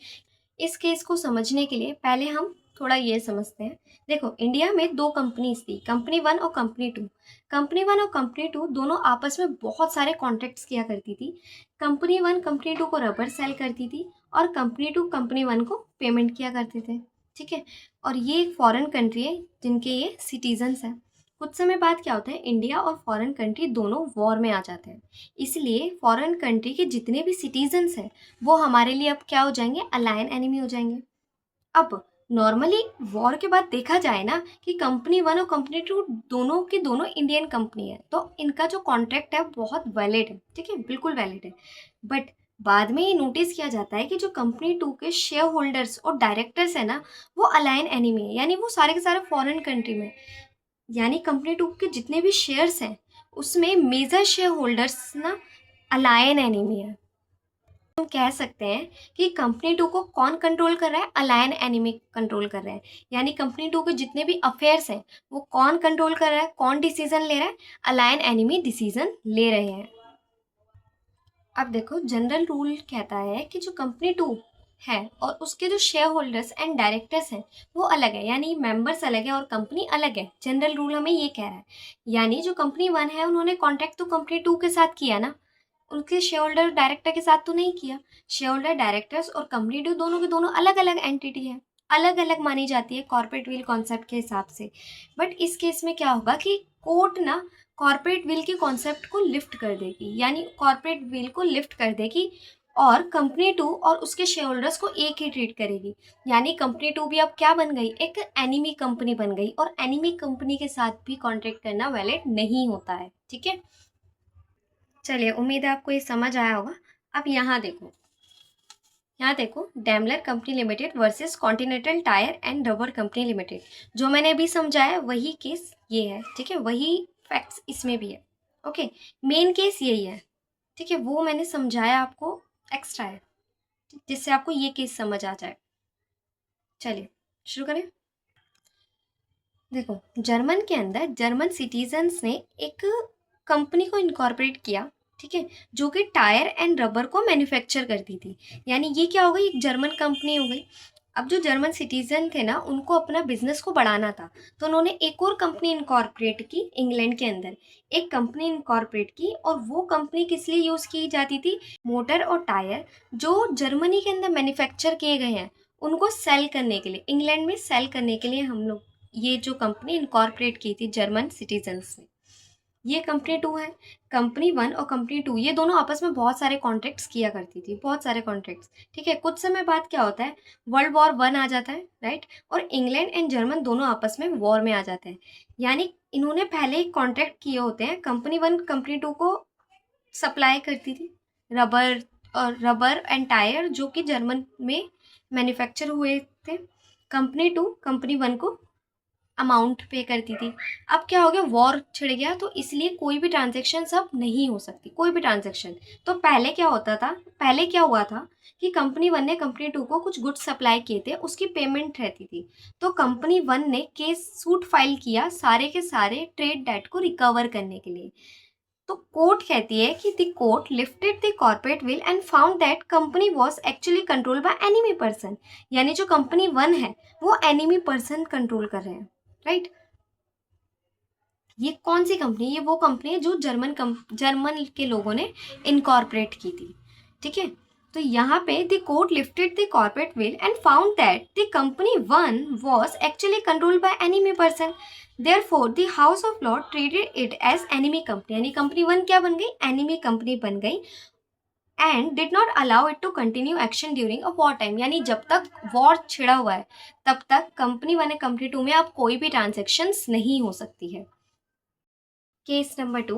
इस केस को समझने के लिए पहले हम थोड़ा ये समझते हैं। देखो इंडिया में 2 कंपनीज थी, कंपनी 1 और कंपनी 2। कंपनी 1 और कंपनी 2 दोनों आपस में बहुत सारे कॉन्ट्रैक्ट्स किया करती थी। कंपनी 1 कंपनी 2 को रबर सेल करती थी और कंपनी 2 कंपनी 1 को पेमेंट किया करते थे, ठीक है। और ये एक फॉरेन कंट्री है जिनके ये सिटीजन्स हैं। कुछ समय बाद क्या होता है, इंडिया और फॉरेन कंट्री दोनों वॉर में आ जाते हैं। इसलिए फॉरेन कंट्री के जितने भी सिटीजन्स हैं वो हमारे लिए अब क्या हो जाएंगे, अलायन एनिमी हो जाएंगे। अब नॉर्मली वॉर के बाद देखा जाए ना कि कंपनी 1 और कंपनी 2 दोनों की दोनों इंडियन कंपनी है तो इनका जो कॉन्ट्रैक्ट है बहुत वैलिड है, ठीक है, बिल्कुल वैलिड है। बट बाद में ये नोटिस किया जाता है कि जो कंपनी 2 के शेयर होल्डर्स और डायरेक्टर्स है ना वो अलायन एनिमी है, यानी वो सारे के सारे फॉरेन कंट्री में, यानी कंपनी 2 के जितने भी शेयर्स हैं उसमें मेजर शेयर होल्डर्स ना अलायन एनीमी है। हम कह सकते हैं कि कंपनी टू को कौन कंट्रोल कर रहा है, अलायन एनिमी कंट्रोल कर रहा है। यानी कंपनी टू के जितने भी अफेयर्स हैं वो कौन कंट्रोल कर रहा है, कौन डिसीजन ले रहा है, अलायन एनिमी डिसीजन ले रहे हैं। अब देखो जनरल रूल कहता है कि जो कंपनी टू है और उसके जो शेयर होल्डर्स एंड डायरेक्टर्स हैं वो अलग है, यानी मेंबर्स अलग है और कंपनी अलग है। जनरल रूल हमें ये कह रहा है। यानी जो कंपनी वन है उन्होंने कॉन्ट्रैक्ट तो कंपनी टू के साथ किया ना, उनके शेयर होल्डर डायरेक्टर के साथ तो नहीं किया। शेयर होल्डर डायरेक्टर्स और कंपनी टू दोनों के दोनों अलग अलग एंटिटी है, अलग अलग मानी जाती है कॉर्पोरेट विल कॉन्सेप्ट के हिसाब से। बट इस केस में क्या होगा कि कोर्ट ना कॉर्पोरेट विल के कॉन्सेप्ट को लिफ्ट कर देगी, यानी कॉर्पोरेट विल को लिफ्ट कर देगी और कंपनी टू और उसके शेयर होल्डर्स को एक ही ट्रीट करेगी। यानी कंपनी टू भी अब क्या बन गई, एक एनिमी कंपनी बन गई, और एनिमी कंपनी के साथ भी कॉन्ट्रैक्ट करना वैलिड नहीं होता है। ठीक है, चलिए उम्मीद है आपको ये समझ आया होगा। अब यहाँ देखो, यहाँ देखो Daimler company limited versus continental tyre and rubber company limited. जो मैंने अभी समझाया वही केस ये है। ठीक है, वही फैक्ट्स इसमें भी है। ओके, मेन केस यही है। ठीक है, वो मैंने समझाया आपको, एक्स्ट्रा है जिससे आपको ये केस समझ आ जाए। चलिए शुरू करें। देखो जर्मन के अंदर जर्मन सिटीजन्स ने एक कंपनी को इनकॉर्पोरेट किया, ठीक है, जो कि टायर एंड रबर को मैन्युफैक्चर करती थी। यानी ये क्या हो गई, एक जर्मन कंपनी हो गई। अब जो जर्मन सिटीजन थे ना उनको अपना बिजनेस को बढ़ाना था, तो उन्होंने एक और कंपनी इनकॉर्पोरेट की इंग्लैंड के अंदर। एक कंपनी इनकॉर्पोरेट की और वो कंपनी किस लिए यूज़ की जाती थी, मोटर और टायर जो जर्मनी के अंदर मैन्युफैक्चर किए गए हैं उनको सेल करने के लिए, इंग्लैंड में सेल करने के लिए हम लोग ये जो कंपनी इनकॉर्पोरेट की थी जर्मन सिटीजन्स ने। ये कंपनी टू है। कंपनी वन और कंपनी टू ये दोनों आपस में बहुत सारे कॉन्ट्रैक्ट्स किया करती थी, बहुत सारे कॉन्ट्रैक्ट्स। ठीक है, कुछ समय बाद क्या होता है, वर्ल्ड वॉर वन आ जाता है, राइट, और इंग्लैंड एंड जर्मन दोनों आपस में वॉर में आ जाते हैं। यानी इन्होंने पहले एक कॉन्ट्रैक्ट किए होते हैं। कंपनी वन कंपनी टू को सप्लाई करती थी रबर और रबर एंड टायर जो कि जर्मन में मैन्युफैक्चर हुए थे। कंपनी टू कंपनी वन को अमाउंट पे करती थी। अब क्या हो गया, वॉर छिड़ गया, तो इसलिए कोई भी ट्रांजेक्शन अब नहीं हो सकती, कोई भी ट्रांजेक्शन। तो पहले क्या होता था, पहले क्या हुआ था कि कंपनी वन ने कंपनी टू को कुछ गुड्स सप्लाई किए थे, उसकी पेमेंट रहती थी। तो कंपनी वन ने केस सूट फाइल किया सारे के सारे ट्रेड डेट को रिकवर करने के लिए। तो कोर्ट कहती है कि the court lifted the corporate veil and found that company was actually controlled by enemy person. यानी जो कंपनी वन है वो एनिमी पर्सन कंट्रोल कर रहे हैं, राइट। ये कौन सी कंपनी, ये वो कंपनी है जो जर्मन के लोगों ने इनकॉर्पोरेट की थी। ठीक है, तो यहाँ पे the court lifted the corporate veil and found that the company one was actually controlled by enemy person. Therefore the house of law treated it as enemy company. यानी कंपनी वन क्या बन गई, एनिमी कंपनी बन गई। And did not allow it to continue action during a war time. यानी जब तक war छिड़ा हुआ है तब तक company one and company two में अब कोई भी ट्रांजेक्शन्स नहीं हो सकती है। Case number two,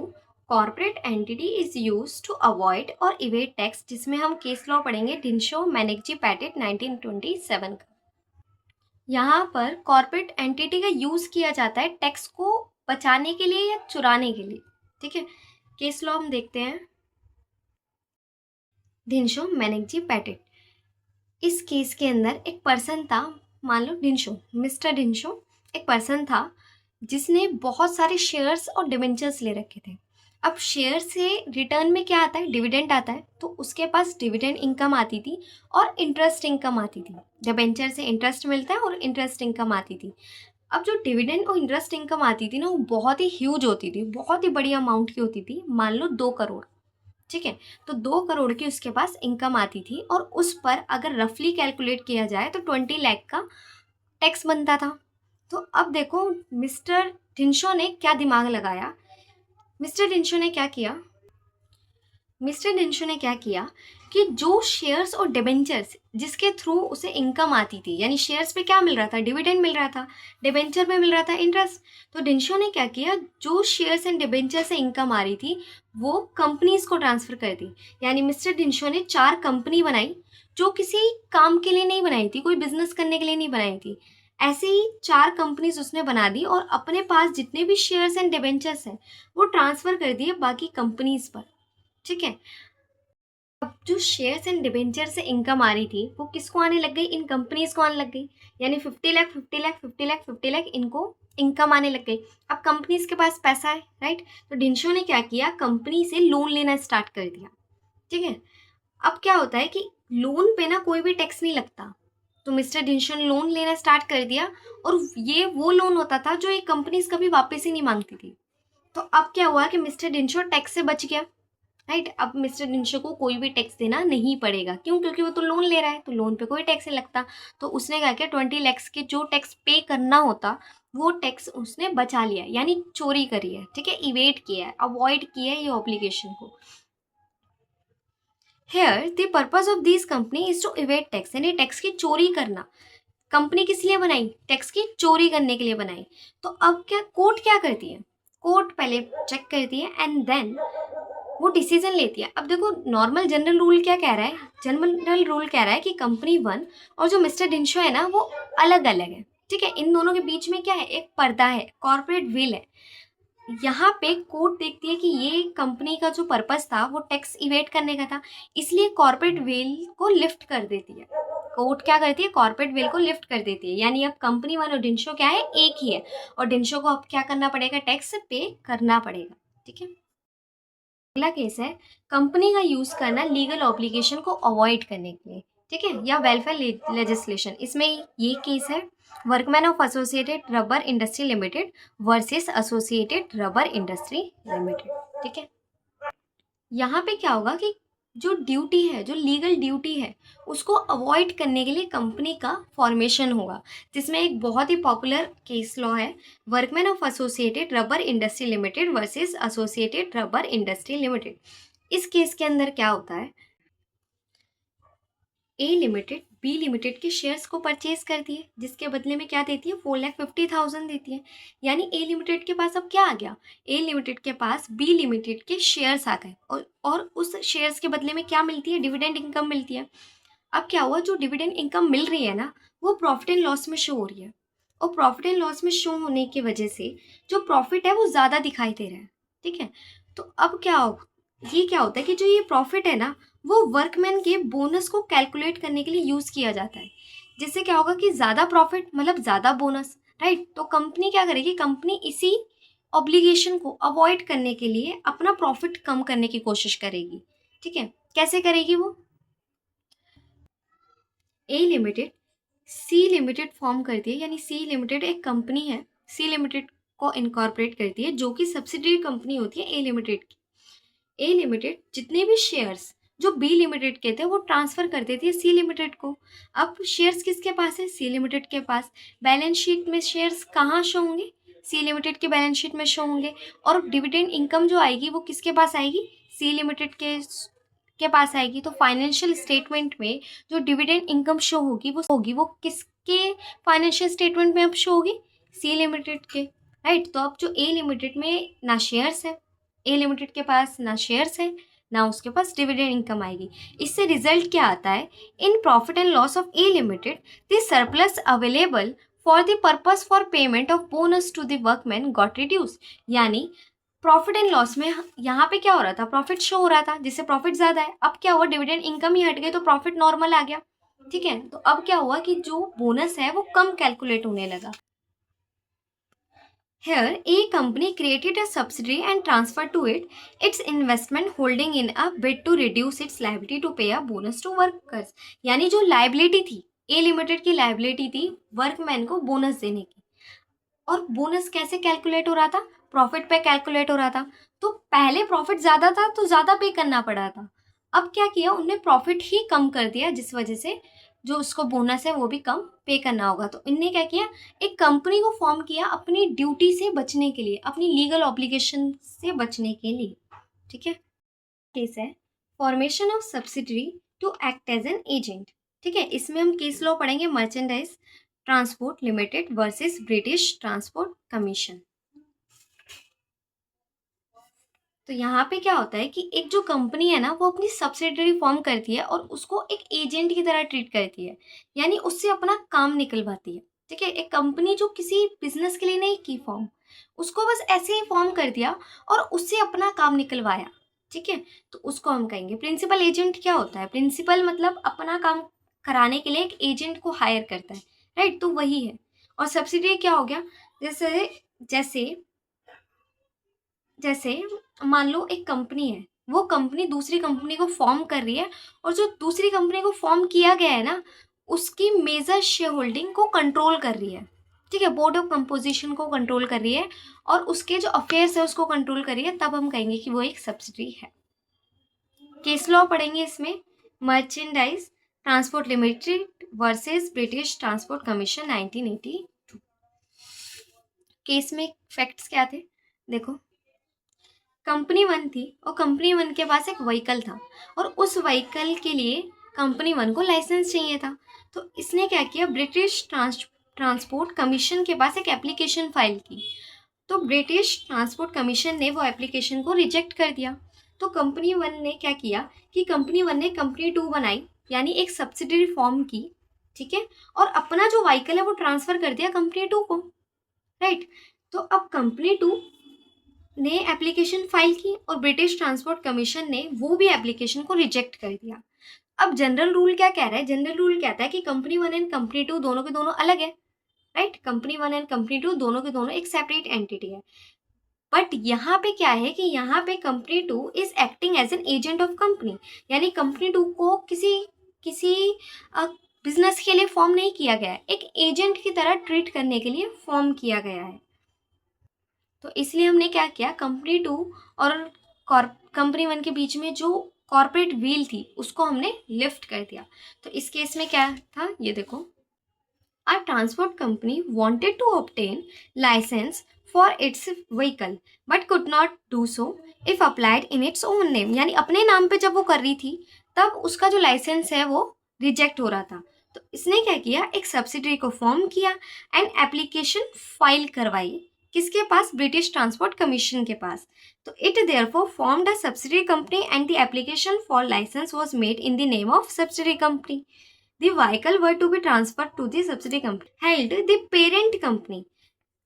corporate entity is use to avoid और इवेट टैक्स, जिसमें हम केस लॉ पढ़ेंगे डिनशो मैनेक्जी पैटेट 1927 का। यहाँ पर कॉर्पोरेट एंटिटी का यूज किया जाता है टैक्स को बचाने के लिए या चुराने के लिए। ठीक है, केस लॉ हम देखते हैं, डिनशो मैनेक्जी पैटेट। इस केस के अंदर एक पर्सन था, मान लो डिनशो, मिस्टर डिनशो एक पर्सन था जिसने बहुत सारे शेयर्स और डिबेंचर्स ले रखे थे। अब शेयर से रिटर्न में क्या आता है, डिविडेंड आता है, तो उसके पास डिविडेंड इनकम आती थी और इंटरेस्ट इनकम आती थी। डिबेंचर से इंटरेस्ट मिलता है और इंटरेस्ट इनकम आती थी। अब जो डिविडेंड और इंटरेस्ट इनकम आती थी ना वो बहुत ही ह्यूज होती थी, बहुत ही बड़ी अमाउंट की होती थी, मान लो 2 करोड़। ठीक है, तो 2 करोड़ की उसके पास इनकम आती थी और उस पर अगर रफली कैलकुलेट किया जाए तो 20 लाख का टैक्स बनता था। तो अब देखो मिस्टर डिनशो ने क्या दिमाग लगाया, मिस्टर डिनशो ने क्या किया, मिस्टर डिनशो ने क्या किया कि जो शेयर्स और डिबेंचर्स जिसके थ्रू उसे इनकम आती थी, यानी शेयर्स पे क्या मिल रहा था, डिविडेंड मिल रहा था, डिबेंचर पे मिल रहा था इंटरेस्ट, तो डिनशो ने क्या किया, जो शेयर्स एंड डिबेंचर से इनकम आ रही थी वो कंपनीज को ट्रांसफर कर दी। यानी मिस्टर डिनशो ने 4 कंपनी बनाई जो किसी काम के लिए नहीं बनाई थी, कोई बिजनेस करने के लिए नहीं बनाई थी। ऐसे ही 4 कंपनीज उसने बना दी और अपने पास जितने भी शेयर्स एंड डिबेंचर्स हैं वो ट्रांसफर कर दिए बाकी कंपनीज पर। ठीक है। अब जो शेयर्स एंड डिबेंचर से इनकम आ रही थी वो किसको आने लग गई, इन कंपनीज को आने लग गई, यानी 50 लाख 50 लाख 50 लाख 50 लाख इनको इनकम आने लग गई। अब कंपनीज के पास पैसा है, राइट, तो डिंशो ने क्या किया, कंपनी से लोन लेना स्टार्ट कर दिया। ठीक है। अब क्या होता है कि लोन पे ना कोई भी टैक्स नहीं लगता, तो मिस्टर डिंशो ने लोन लेना स्टार्ट कर दिया, और ये वो लोन होता था जो ये कंपनीज कभी वापस ही नहीं मांगती थी। तो अब क्या हुआ कि मिस्टर डिंशो टैक्स से बच गया, राइट। अब मिस्टर डिंशो को कोई भी टैक्स देना नहीं पड़ेगा, क्यों, क्योंकि वो तो लोन ले रहा है, तो लोन पे कोई टैक्स नहीं लगता। तो उसने क्या किया, 20 लाख के जो टैक्स पे करना होता वो टैक्स उसने बचा लिया, यानी चोरी करी है, ठीक है, इवेट किया है, अवॉइड किया है ये ऑब्लिगेशन को। Here the purpose of this company is to evade tax, यानी टैक्स की चोरी करना। कंपनी किस लिए बनाई, टैक्स की चोरी करने के लिए बनाई। तो अब क्या कोर्ट क्या करती है, कोर्ट पहले चेक करती है एंड देन वो डिसीजन लेती है। अब देखो नॉर्मल जनरल रूल क्या कह रहा है, जनरल रूल कह रहा है कि कंपनी वन और जो मिस्टर डिंशो है ना वो अलग अलग है, ठीक है। इन दोनों के बीच में क्या है, एक पर्दा है, कॉर्पोरेट विल है। यहाँ पे कोर्ट देखती है कि ये कंपनी का जो पर्पस था वो टैक्स इवेट करने का था, इसलिए कॉर्पोरेट विल को लिफ्ट कर देती है। कोर्ट क्या करती है, कॉर्पोरेट विल को लिफ्ट कर देती है, यानी अब कंपनी वन और डिंशो क्या है, एक ही है, और डिंशो को अब क्या करना पड़ेगा, टैक्स पे करना पड़ेगा। ठीक है। अगला केस है कंपनी का यूज करना लीगल ऑब्लिगेशन को अवॉइड करने के लिए, ठीक है, या वेलफेयर लेजिस्लेशन। इसमें ये केस है workman of associated rubber industry limited versus associated rubber industry limited. ठीक है। यहाँ पे क्या होगा कि जो ड्यूटी है, जो लीगल ड्यूटी है, उसको अवॉइड करने के लिए कंपनी का फॉर्मेशन होगा, जिसमें एक बहुत ही पॉपुलर केस लॉ है workman of associated rubber industry limited versus associated rubber industry limited. इस केस के अंदर क्या होता है, ए लिमिटेड बी लिमिटेड के शेयर्स को परचेज करती है, जिसके बदले में क्या देती है, 4,50,000 देती है। यानी ए लिमिटेड के पास अब क्या आ गया, ए लिमिटेड के पास बी लिमिटेड के शेयर्स आ गए, और उस शेयर्स के बदले में क्या मिलती है, डिविडेंड इनकम मिलती है। अब क्या हुआ, जो डिविडेंड इनकम मिल रही है ना वो प्रॉफिट एंड लॉस में शो हो रही है, और प्रॉफिट एंड लॉस में शो होने की वजह से जो प्रॉफिट है वो ज़्यादा दिखाई दे रहा है। ठीक है। तो अब क्या हो, ये क्या होता है कि जो ये प्रॉफिट है ना वो वर्कमैन के बोनस को कैलकुलेट करने के लिए यूज़ किया जाता है, जिससे क्या होगा कि ज़्यादा प्रॉफिट मतलब ज़्यादा बोनस, राइट। तो कंपनी क्या करेगी, कंपनी इसी ऑब्लिगेशन को अवॉइड करने के लिए अपना प्रॉफिट कम करने की कोशिश करेगी। ठीक है। कैसे करेगी वो, ए लिमिटेड सी लिमिटेड फॉर्म करती है, यानी सी लिमिटेड एक कंपनी है, सी लिमिटेड को इनकॉर्पोरेट करती है, जो कि सब्सिडरी कंपनी होती है ए लिमिटेड की। ए लिमिटेड जितने भी शेयर्स जो बी लिमिटेड के थे वो ट्रांसफर कर देती है सी लिमिटेड को। अब शेयर्स किसके पास है, सी लिमिटेड के पास। बैलेंस शीट में शेयर्स कहाँ शो होंगे, सी लिमिटेड के बैलेंस शीट में शो होंगे, और डिविडेंड इनकम जो आएगी वो किसके पास आएगी, सी लिमिटेड के पास आएगी। तो फाइनेंशियल स्टेटमेंट में जो डिविडेंड इनकम शो होगी वो किसके फाइनेंशियल स्टेटमेंट में अब शो होगी, सी लिमिटेड के, राइट। तो अब जो ए लिमिटेड में ना शेयर्स है, ए लिमिटेड के पास ना शेयर्स है ना उसके पास डिविडेंड इनकम आएगी। इससे रिजल्ट क्या आता है, in profit and loss of a limited the surplus available for the purpose for payment of bonus to the workman got reduce. यानी प्रॉफिट एंड लॉस में यहाँ पे क्या हो रहा था, प्रॉफिट शो हो रहा था, जिससे प्रॉफिट ज्यादा है। अब क्या हुआ, डिविडेंड इनकम ही हट गई तो प्रॉफिट नॉर्मल आ गया। ठीक है। तो अब क्या हुआ कि जो बोनस है वो कम कैलकुलेट होने लगा। Here, a company created a subsidiary and transferred to it its investment holding in a bid to reduce its liability to pay a bonus to workers। यानी जो लाइबिलिटी थी, ए लिमिटेड की लाइबिलिटी थी workman को bonus देने की, और bonus कैसे कैलकुलेट हो रहा था, प्रॉफिट पे कैलकुलेट हो रहा था। तो पहले प्रॉफिट ज़्यादा था तो ज़्यादा पे करना पड़ा था, अब क्या किया उनने, प्रॉफिट ही कम कर दिया, जिस वजह से जो उसको बोनस है वो भी कम पे करना होगा। तो इनने क्या किया, एक कंपनी को फॉर्म किया अपनी ड्यूटी से बचने के लिए, अपनी लीगल ऑब्लिगेशन से बचने के लिए। ठीक है। केस है formation of subsidiary to act as an agent. ठीक है। इसमें हम केस लॉ पढ़ेंगे merchandise transport limited versus British transport commission. तो यहाँ पे क्या होता है कि एक जो कंपनी है ना वो अपनी सब्सिडरी फॉर्म करती है और उसको एक एजेंट की तरह ट्रीट करती है, यानी उससे अपना काम निकलवाती है। ठीक है। एक कंपनी जो किसी बिजनेस के लिए नहीं की फॉर्म, उसको बस ऐसे ही फॉर्म कर दिया और उससे अपना काम निकलवाया। ठीक है, तो उसको हम कहेंगे प्रिंसिपल एजेंट। क्या होता है प्रिंसिपल? मतलब अपना काम कराने के लिए एक एजेंट को हायर करता है, राइट, तो वही है। और सब्सिडरी क्या हो गया? जैसे जैसे जैसे मान लो एक कंपनी है, वो कंपनी दूसरी कंपनी को फॉर्म कर रही है, और जो दूसरी कंपनी को फॉर्म किया गया है ना, उसकी मेजर शेयर होल्डिंग को कंट्रोल कर रही है, ठीक है, बोर्ड ऑफ कंपोजिशन को कंट्रोल कर रही है, और उसके जो अफेयर्स है उसको कंट्रोल कर रही है, तब हम कहेंगे कि वो एक सब्सिडरी है। केस लॉ पढ़ेंगे इसमें, merchandise transport limited versus British transport commission 1982। Case में फैक्ट्स क्या थे? देखो, कंपनी वन थी, और कंपनी वन के पास एक व्हीकल था, और उस व्हीकल के लिए कंपनी वन को लाइसेंस चाहिए था। तो इसने क्या किया, ब्रिटिश ट्रांसपोर्ट कमीशन के पास एक एप्लीकेशन फाइल की। तो ब्रिटिश ट्रांसपोर्ट कमीशन ने वो एप्लीकेशन को रिजेक्ट कर दिया। तो कंपनी वन ने क्या किया कि कंपनी वन ने कंपनी टू बनाई, यानी एक सब्सिडरी फॉर्म की, ठीक है, और अपना जो व्हीकल है वो ट्रांसफर कर दिया कंपनी टू को, राइट। तो अब कंपनी टू ने एप्लीकेशन फाइल की, और ब्रिटिश ट्रांसपोर्ट कमीशन ने वो भी एप्लीकेशन को रिजेक्ट कर दिया। अब जनरल रूल क्या कह रहा है? जनरल रूल कहता है कि company one and company two दोनों के दोनों अलग है, right. Company one and company two दोनों के दोनों एक सेपरेट एंटिटी है। बट यहाँ पे क्या है कि यहाँ पे company two is acting as an agent of company, यानी कंपनी टू को किसी किसी बिजनेस के लिए फॉर्म नहीं किया गया है, एक एजेंट की तरह ट्रीट करने के लिए फॉर्म किया गया है। तो इसलिए हमने क्या किया, कंपनी टू और कंपनी वन के बीच में जो कॉर्पोरेट व्हील थी उसको हमने लिफ्ट कर दिया। तो इस केस में क्या था, ये देखो, a transport company wanted to obtain license for its vehicle but could not do so if applied in its own name, यानी अपने नाम पे जब वो कर रही थी तब उसका जो लाइसेंस है वो रिजेक्ट हो रहा था। तो इसने क्या किया, एक सब्सिडरी को फॉर्म किया एंड एप्लीकेशन फाइल करवाई, किसके पास? ब्रिटिश ट्रांसपोर्ट कमीशन के पास। तो it therefore formed a subsidiary company and the application for licence was made in the name of subsidiary company. The vehicle were to be transferred to the subsidiary company, held the parent company।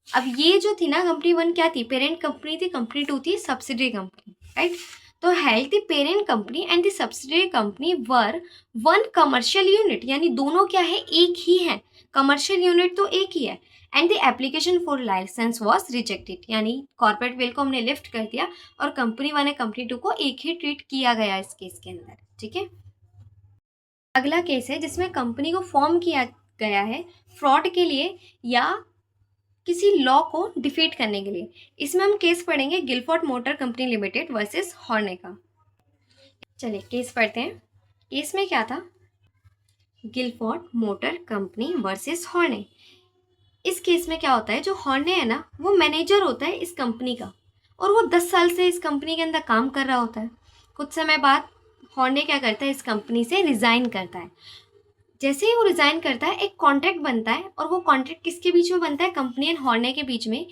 अब ये जो थी ना company one क्या थी, parent company थी, company to थी subsidiary company, right. तो held the parent company and the subsidiary company were one commercial unit, यानी दोनों क्या है, एक ही है, कमर्शियल यूनिट तो एक ही है। And the application for licence was rejected, यानी कॉर्पोरेट वेल को हमने लिफ्ट कर दिया, और company one and company two को एक ही ट्रीट किया गया इस केस के अंदर, ठीक है। अगला केस है जिसमें कंपनी को फॉर्म किया गया है फ्रॉड के लिए या किसी लॉ को डिफीट करने के लिए। इसमें हम केस पढ़ेंगे Gilford motor company limited versus Horne का। चलिए केस पढ़ते हैं। केस में क्या था, Gilford motor company versus Horne. इस केस में क्या होता है, जो हॉर्ने है ना वो मैनेजर होता है इस कंपनी का, और वो 10 साल से इस कंपनी के अंदर काम कर रहा होता है। कुछ समय बाद हॉर्ने क्या करता है, इस कंपनी से रिजाइन करता है। जैसे ही वो रिजाइन करता है एक कॉन्ट्रैक्ट बनता है, और वो कॉन्ट्रैक्ट किसके बीच में बनता है, कंपनी एंड हॉर्ने के बीच में,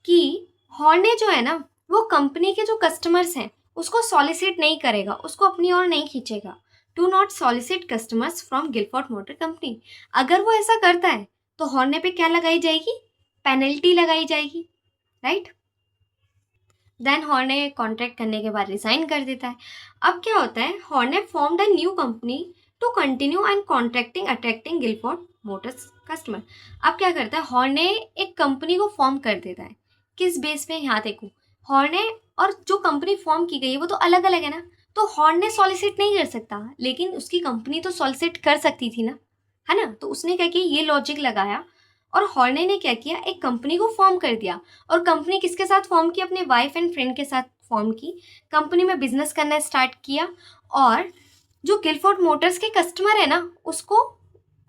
कि हॉर्ने जो है ना वो कंपनी के जो कस्टमर्स हैं उसको सॉलिसिट नहीं करेगा, उसको अपनी ओर नहीं खींचेगा। Do not solicit customers from Gilford motor company. अगर वो ऐसा करता है तो हॉर्ने पे क्या लगाई जाएगी, पेनल्टी लगाई जाएगी, राइट। देन हॉर्ने कॉन्ट्रैक्ट करने के बाद रिजाइन कर देता है। अब क्या होता है, Horne formed a new company to continue and contracting attracting Gilford motors customer. अब क्या करता है, हॉर्ने एक कंपनी को फॉर्म कर देता है, किस बेस पे, यहाँ देखो, हॉर्ने और जो कंपनी फॉर्म की गई है वो तो अलग अलग है ना, तो हॉर्ने सॉलिसिट नहीं कर सकता, लेकिन उसकी कंपनी तो सॉलिसिट कर सकती थी ना, है ना। तो उसने क्या किया, ये लॉजिक लगाया, और हॉर्ने ने क्या किया, एक कंपनी को फॉर्म कर दिया। और कंपनी किसके साथ फॉर्म की, अपने वाइफ एंड फ्रेंड के साथ फॉर्म की। कंपनी में बिजनेस करना स्टार्ट किया, और जो गिलफोर्ड मोटर्स के कस्टमर है ना उसको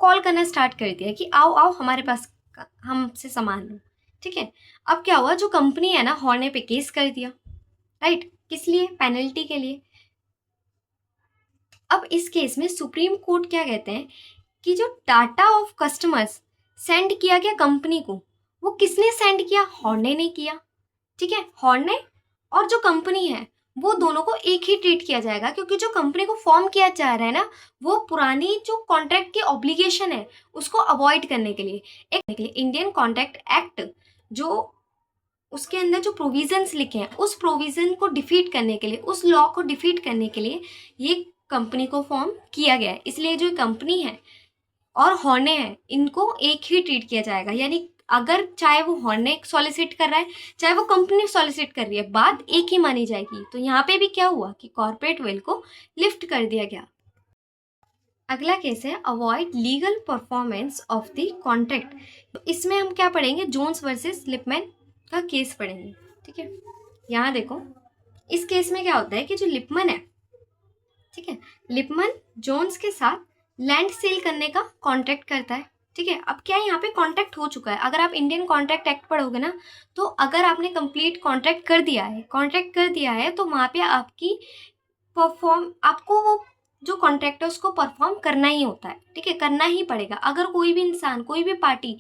कॉल करना स्टार्ट कर दिया कि आओ आओ हमारे पास, हमसे सामान लो, ठीक है। अब क्या हुआ, जो कंपनी है ना हॉर्ने पे केस कर दिया, राइट, किस लिए, पेनल्टी के लिए। अब इस केस में सुप्रीम कोर्ट क्या कहते हैं कि जो डाटा ऑफ कस्टमर्स सेंड किया गया कंपनी को, वो किसने सेंड किया, हॉर्ने ने किया, ठीक है। हॉर्ने और जो कंपनी है वो दोनों को एक ही ट्रीट किया जाएगा, क्योंकि जो कंपनी को फॉर्म किया जा रहा है ना वो पुरानी जो कॉन्ट्रैक्ट की ऑब्लिगेशन है उसको अवॉइड करने के लिए इंडियन कॉन्ट्रैक्ट एक्ट जो उसके अंदर जो प्रोविजंस लिखे हैं उस प्रोविजन को डिफीट करने के लिए, उस लॉ को डिफीट करने के लिए ये कंपनी को फॉर्म किया गया है। इसलिए जो कंपनी है और हॉर्ने है इनको एक ही ट्रीट किया जाएगा। यानी अगर चाहे वो हॉर्ने सॉलिसिट कर रहा है चाहे वो कंपनी सॉलिसिट कर रही है, बात एक ही मानी जाएगी। तो यहाँ पे भी क्या हुआ कि कॉर्पोरेट वेल को लिफ्ट कर दिया गया। अगला केस है avoid legal performance of the contract. तो इसमें हम क्या पढ़ेंगे, जोन्स वर्सेस लिपमैन का केस पढ़ेंगे। ठीक है, यहाँ देखो इस केस में क्या होता है कि जो लिपमैन है, ठीक है, लिपमैन जोन्स के साथ लैंड सेल करने का कॉन्ट्रैक्ट करता है। ठीक है, अब क्या है यहाँ पे कॉन्ट्रैक्ट हो चुका है। अगर आप इंडियन कॉन्ट्रैक्ट एक्ट पढ़ोगे ना, तो अगर आपने कंप्लीट कॉन्ट्रैक्ट कर दिया है तो वहाँ पे आपको वो जो कॉन्ट्रैक्ट है उसको परफॉर्म करना ही होता है। ठीक है, करना ही पड़ेगा। अगर कोई भी इंसान, कोई भी पार्टी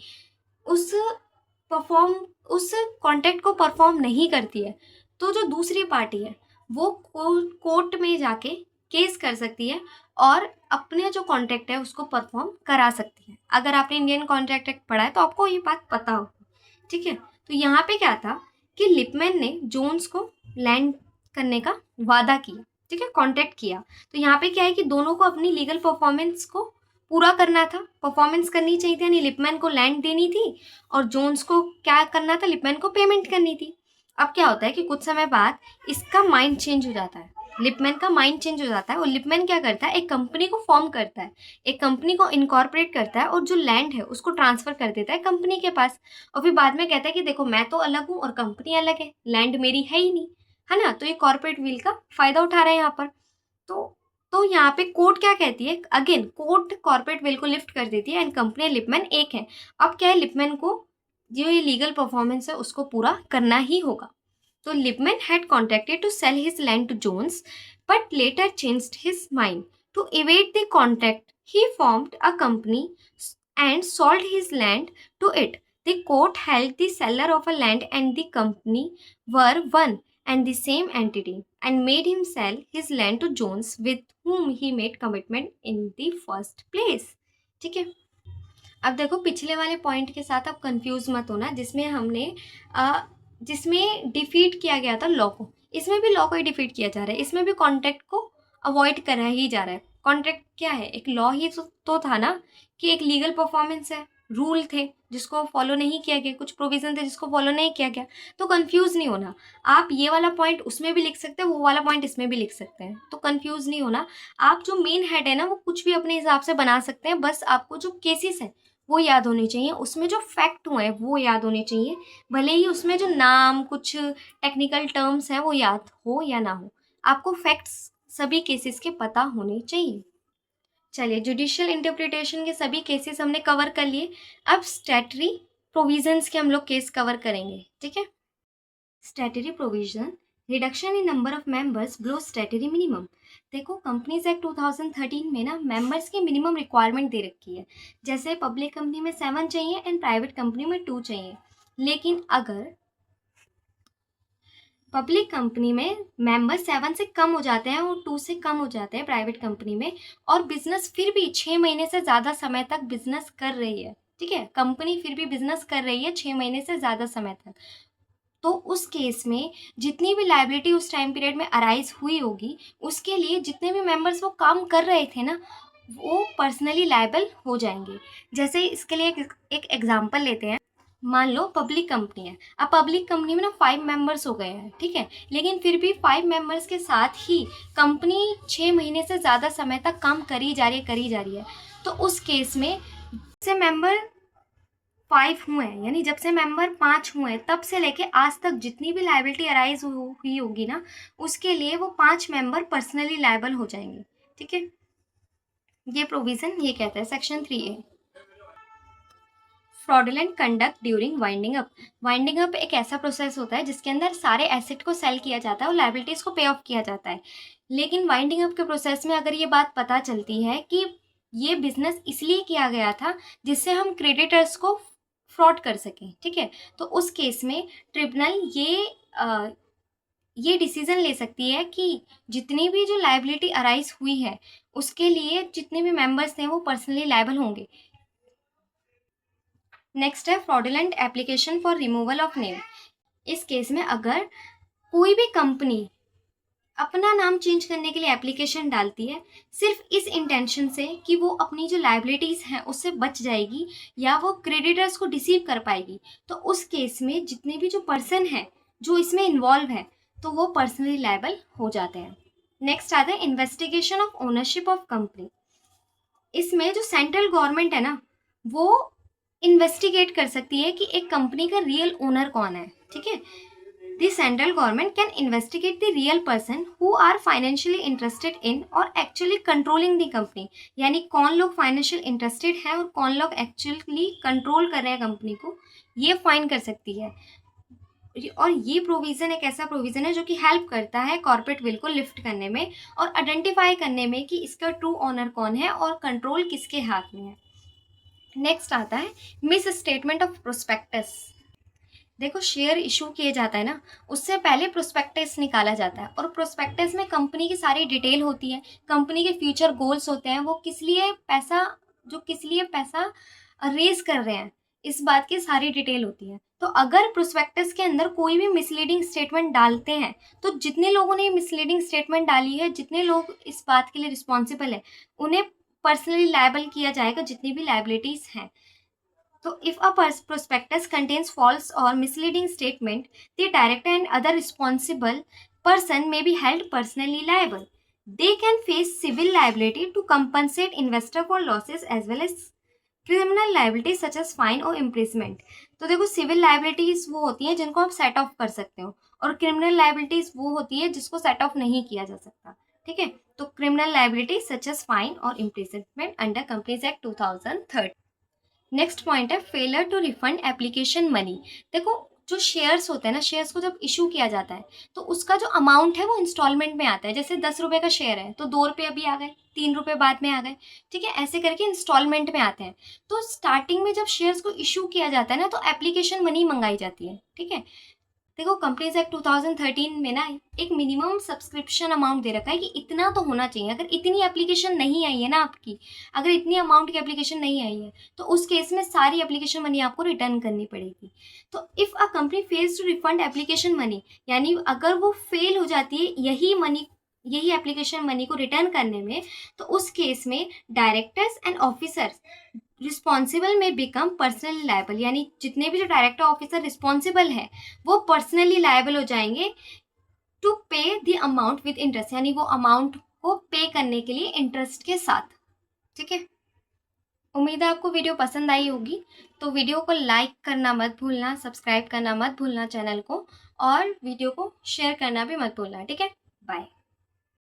उस कॉन्ट्रैक्ट को परफॉर्म नहीं करती है तो जो दूसरी पार्टी है वो कोर्ट में जाके केस कर सकती है और अपने जो कॉन्ट्रैक्ट है उसको परफॉर्म करा सकती है। अगर आपने इंडियन कॉन्ट्रैक्ट एक्ट पढ़ा है तो आपको ये बात पता होगी। ठीक है, तो यहाँ पे क्या था कि लिपमैन ने जोन्स को लैंड करने का वादा किया। ठीक है, कॉन्ट्रैक्ट किया। तो यहाँ पे क्या है कि दोनों को अपनी लीगल परफॉर्मेंस को पूरा करना था, परफॉर्मेंस करनी चाहिए थी। यानी लिपमैन को लैंड देनी थी और जोन्स को क्या करना था, लिपमैन को पेमेंट करनी थी। अब क्या होता है कि कुछ समय बाद इसका माइंड चेंज हो जाता है, लिपमैन का माइंड चेंज हो जाता है और लिपमैन क्या करता है, एक कंपनी को फॉर्म करता है, एक कंपनी को इनकॉर्पोरेट करता है और जो लैंड है उसको ट्रांसफर कर देता है कंपनी के पास। और फिर बाद में कहता है कि देखो मैं तो अलग हूँ और कंपनी अलग है, लैंड मेरी है ही नहीं, है ना। तो ये कॉर्पोरेट विल का फायदा उठा रहे हैं यहाँ पर। तो यहाँ पे कोर्ट क्या कहती है, अगेन कोर्ट कॉर्पोरेट विल को लिफ्ट कर देती है एंड कंपनी लिपमैन एक है। अब क्या है, लिपमैन को जो ये लीगल परफॉर्मेंस है उसको पूरा करना ही होगा। तो Lipman had contracted to sell his land to Jones, but later changed his mind. To evade the contract, he formed a company and sold his land to it. The court held the seller of a land and the company were one and the same entity and made him sell his land to Jones, with whom he made commitment in the first place. ठीक है, अब देखो पिछले वाले point के साथ अब confuse मत होना, जिसमें डिफीट किया गया था लॉ को, इसमें भी लॉ को ही डिफीट किया जा रहा है। इसमें भी कॉन्ट्रैक्ट को अवॉइड करा ही जा रहा है। कॉन्ट्रैक्ट क्या है, एक लॉ ही तो था ना, कि एक लीगल परफॉर्मेंस है, रूल थे जिसको फॉलो नहीं किया गया, कुछ प्रोविजन थे जिसको फॉलो नहीं किया गया। तो कंफ्यूज नहीं होना, आप ये वाला पॉइंट उसमें भी लिख सकते हैं, वो वाला पॉइंट इसमें भी लिख सकते हैं। तो कंफ्यूज नहीं होना। आप जो मेन हेड है ना वो कुछ भी अपने हिसाब से बना सकते हैं, बस आपको जो केसेस है वो याद होने चाहिए, उसमें जो फैक्ट हुए हैं वो याद होने चाहिए। भले ही उसमें जो नाम, कुछ टेक्निकल टर्म्स हैं वो याद हो या ना हो, आपको फैक्ट्स सभी केसेस के पता होने चाहिए। चलिए, जुडिशियल इंटरप्रिटेशन के सभी केसेस हमने कवर कर लिए। अब स्टैट्यूटरी प्रोविजंस के हम लोग केस कवर करेंगे। ठीक है, statutory provision, reduction in number of members below statutory minimum. देखो कंपनीज एक्ट 2013 में ना मेंबर्स की मिनिमम रिक्वायरमेंट दे रखी है। जैसे पब्लिक कंपनी में 7 चाहिए एंड प्राइवेट कंपनी में 2 चाहिए। लेकिन अगर पब्लिक कंपनी में मेंबर 7 से कम हो जाते हैं और 2 से कम हो जाते हैं प्राइवेट कंपनी में, और बिजनेस फिर भी 6 महीने से ज़्यादा समय तक बिजनेस कर रही है, ठीक है, कंपनी फिर भी बिजनेस कर रही है 6 महीने से ज़्यादा समय तक, तो उस केस में जितनी भी लायबिलिटी उस टाइम पीरियड में अराइज हुई होगी, उसके लिए जितने भी मेंबर्स वो काम कर रहे थे ना, वो पर्सनली लायबल हो जाएंगे। जैसे इसके लिए एक एग्जांपल लेते हैं। मान लो पब्लिक कंपनी है, अब पब्लिक कंपनी में ना 5 मेंबर्स हो गए हैं, ठीक है, लेकिन फिर भी 5 मेंबर्स के साथ ही कंपनी 6 महीने से ज़्यादा समय तक काम करी जा रही है। तो उस केस में से मेंबर 5 हुए हैं, यानी जब से मेंबर 5 हुए हैं तब से लेके आज तक जितनी भी लायबिलिटी अराइज हुई होगी ना, उसके लिए वो 5 मेंबर पर्सनली लायबल हो जाएंगे। ठीक है, ये प्रोविजन ये कहता है section 3A। Fraudulent conduct during winding up. Winding up एक ऐसा प्रोसेस होता है जिसके अंदर सारे एसेट को सेल किया जाता है और लायबिलिटीज को पे ऑफ किया जाता है। लेकिन वाइंडिंग अप के प्रोसेस में अगर ये बात पता चलती है कि ये बिजनेस इसलिए किया गया था जिससे हम क्रेडिटर्स को फ्रॉड कर सकें, ठीक है, तो उस केस में ट्रिब्यूनल ये डिसीजन ले सकती है कि जितनी भी जो लायबिलिटी अराइज हुई है उसके लिए जितने भी मेंबर्स हैं वो पर्सनली लायबल होंगे। नेक्स्ट है fraudulent application for removal of name. इस केस में अगर कोई भी कंपनी अपना नाम चेंज करने के लिए एप्लीकेशन डालती है सिर्फ इस इंटेंशन से कि वो अपनी जो लाइबिलिटीज़ हैं उससे बच जाएगी या वो क्रेडिटर्स को डिसीव कर पाएगी, तो उस केस में जितने भी जो पर्सन है जो इसमें इन्वॉल्व है तो वो पर्सनली लायबल हो जाते हैं। नेक्स्ट आता है investigation of ownership of company. इसमें जो सेंट्रल गवर्नमेंट है ना वो इन्वेस्टिगेट कर सकती है कि एक कंपनी का रियल ओनर कौन है। ठीक है, The central government can investigate the real person who are financially interested in or actually controlling the company। यानी कौन लोग फाइनेंशियल इंटरेस्टेड हैं और कौन लोग एक्चुअली कंट्रोल कर रहे हैं कंपनी को, ये फाइन कर सकती है। और ये प्रोविज़न एक ऐसा प्रोविज़न है जो कि हेल्प करता है कॉर्पोरेट विल को लिफ्ट करने में और आइडेंटिफाई करने में कि इसका ट्रू ऑनर कौन है और कंट्रोल किसके हाथ में है। नेक्स्ट आता है मिस स्टेटमेंट ऑफ प्रोस्पेक्टस। देखो, शेयर इशू किए जाता है ना, उससे पहले प्रोस्पेक्टस निकाला जाता है और प्रोस्पेक्टस में कंपनी की सारी डिटेल होती है, कंपनी के फ्यूचर गोल्स होते हैं, वो किस लिए पैसा रेज कर रहे हैं, इस बात की सारी डिटेल होती है। तो अगर प्रोस्पेक्टस के अंदर कोई भी मिसलीडिंग स्टेटमेंट डालते हैं तो जितने लोगों ने मिसलीडिंग स्टेटमेंट डाली है, जितने लोग इस बात के लिए रिस्पॉन्सिबल है, उन्हें पर्सनली लायबल किया जाएगा, जितनी भी लाइबिलिटीज हैं। So, if a prospectus contains false or misleading statement, the director and other responsible person may be held personally liable. They can face civil liability to compensate investor for losses as well as criminal liability such as fine or imprisonment। तो देखो, civil liabilities वो होती हैं जिनको आप set of कर सकते हो और क्रिमिनल लाइबिलिटीज वो होती है जिसको सेट ऑफ नहीं किया जा सकता। ठीक है, तो criminal liability such as fine और imprisonment under companies act 2013। Next point है failure to refund application money. देखो, जो शेयर्स होते हैं ना, शेयर्स को जब इशू किया जाता है तो उसका जो अमाउंट है वो इंस्टॉलमेंट में आता है। जैसे 10 रुपये का शेयर है तो 2 रुपये अभी आ गए, 3 रुपये बाद में आ गए। ठीक है, ऐसे करके इंस्टॉलमेंट में आते हैं। तो स्टार्टिंग में जब शेयर्स को इशू किया जाता है ना तो एप्लीकेशन मनी मंगाई जाती है। ठीक है, देखो, कंपनीज एक्ट 2013 में ना एक मिनिमम सब्सक्रिप्शन अमाउंट दे रखा है कि इतना तो होना चाहिए। अगर इतनी एप्लीकेशन नहीं आई है ना आपकी, अगर इतनी अमाउंट की एप्लीकेशन नहीं आई है तो उस केस में सारी एप्लीकेशन मनी आपको रिटर्न करनी पड़ेगी। तो if a company fails to refund application money, यानी अगर वो फेल हो जाती है यही एप्लीकेशन मनी को रिटर्न करने में, तो उस केस में डायरेक्टर्स एंड ऑफिसर्स रिस्पॉन्सिबल में बिकम पर्सनली लायबल। यानी जितने भी जो डायरेक्टर ऑफिसर रिस्पॉन्सिबल है वो पर्सनली लायबल हो जाएंगे टू पे द अमाउंट विद इंटरेस्ट, यानी वो अमाउंट को पे करने के लिए इंटरेस्ट के साथ। ठीक है, उम्मीद है आपको वीडियो पसंद आई होगी। तो वीडियो को लाइक करना मत भूलना, सब्सक्राइब करना मत भूलना चैनल को, और वीडियो को शेयर करना भी मत भूलना। ठीक है, बाय।